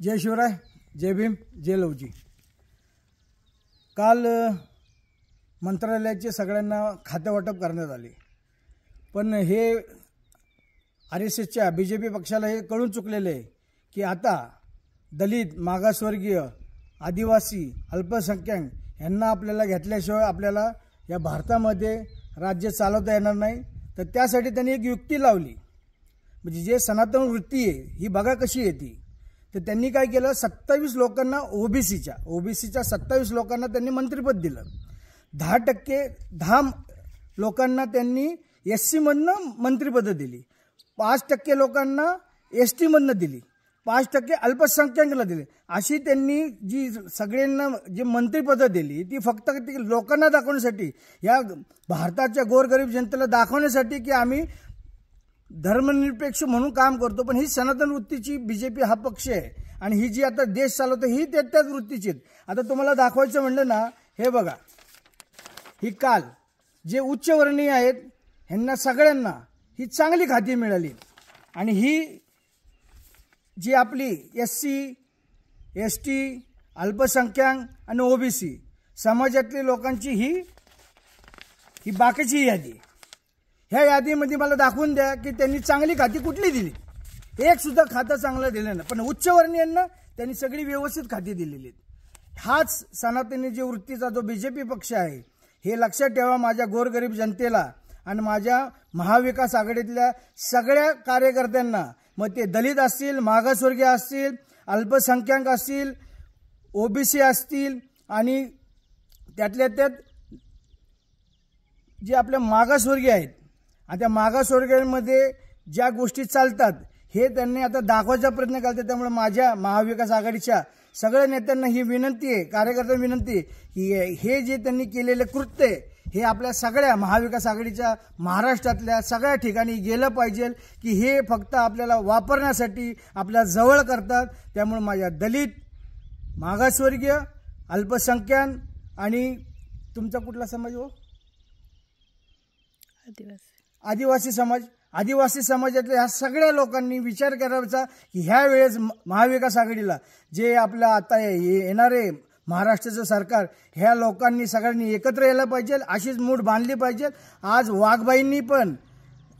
जय शिवराय, जय भीम, जय लवजी। काल मंत्रालयाचे सगळ्यांना खाते वाटप करण्यात आले, पण हे RSSच्या BJP पक्षाला हे कळून चुकलेले आहे की आता दलित, मागासवर्गीय, आदिवासी, अल्पसंख्याक यांना आपल्याला घेतल्याशिवाय आपल्याला या भारतामध्ये राज्य चालवता येणार नाही। तर त्यासाठी त्यांनी एक युक्ती लावली, म्हणजे जे सनातन वृत्ती आहे ही बघा कशी येते। तर त्यांनी काय केलं, 27 लोकांना ओबीसीच्या 27 लोकांना त्यांनी मंत्रिपद दिलं। 10% लोकांना त्यांनी SC मधनं मंत्रिपद दिली, 5% लोकांना ST मधनं दिली, 5% अल्पसंख्याकांना दिले। अशी त्यांनी जी सगळ्यांना जी मंत्रिपद दिली ती फक्त लोकांना दाखवण्यासाठी, या भारताच्या गोरगरीब जनतेला दाखवण्यासाठी की आम्ही धर्मनिरपेक्ष म्हणून काम करतो। पण ही सनातन वृत्तीची BJP हा पक्ष आहे आणि ही जी आता देश चालवते ही त्याच वृत्तीची। आता तुम्हाला दाखवायचं म्हणलं ना, हे बघा, ही काल जे उच्चवर्णीय आहेत ह्यांना सगळ्यांना ही चांगली खाती मिळाली आणि ही जी आपली SC, ST, अल्पसंख्याक आणि OBC समाजातल्या लोकांची ही बाकीची यादी। ह्या यादीमध्ये मला दाखवून द्या की त्यांनी चांगली खाती कुठली दिली। एक सुद्धा खातं चांगलं दिलं नाही, पण उच्चवर्णीयांना त्यांनी सगळी व्यवस्थित खाती दिलेली आहेत। हाच सनातनी जी वृत्तीचा जो BJP पक्ष आहे हे लक्षात ठेवा माझ्या गोरगरीब जनतेला आणि माझ्या महाविकास आघाडीतल्या सगळ्या कार्यकर्त्यांना, मग ते दलित असतील, मागासवर्गीय असतील, अल्पसंख्याक असतील, OBC असतील आणि त्यातल्या त्यात जे आपल्या मागासवर्गीय आहेत, आणि त्या मागासवर्गीयांमध्ये ज्या गोष्टी चालतात हे त्यांनी आता दाखवायचा प्रयत्न करतात। त्यामुळे माझ्या महाविकास आघाडीच्या सगळ्या नेत्यांना ही विनंती आहे, कार्यकर्त्यांना विनंती आहे की हे जे त्यांनी केलेले कृत्य हे आपल्या सगळ्या महाविकास आघाडीच्या महाराष्ट्रातल्या सगळ्या ठिकाणी गेलं पाहिजे की हे फक्त आपल्याला वापरण्यासाठी आपल्या जवळ करतात। त्यामुळे माझ्या दलित, मागासवर्गीय, अल्पसंख्याक आणि तुमचा कुठला समाज हो, आदिवासी समाजातल्या ह्या सगळ्या लोकांनी विचार करायचा की ह्या वेळेस महाविकास आघाडीला जे आपल्या आता येणारे महाराष्ट्राचं सरकार, ह्या लोकांनी सगळ्यांनी एकत्र यायला पाहिजे, अशीच मूठ बांधली पाहिजे। आज वाघबाईंनी पण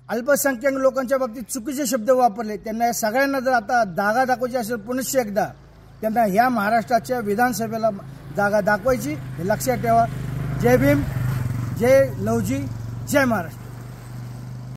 अल्पसंख्याक लोकांच्या बाबतीत चुकीचे शब्द वापरले, त्यांना या सगळ्यांना जर आता जागा दाखवायची असेल पुनश्च एकदा त्यांना ह्या महाराष्ट्राच्या विधानसभेला जागा दाखवायची, हे लक्षात ठेवा। जय भीम, जय लवजी, जय महाराष्ट्र।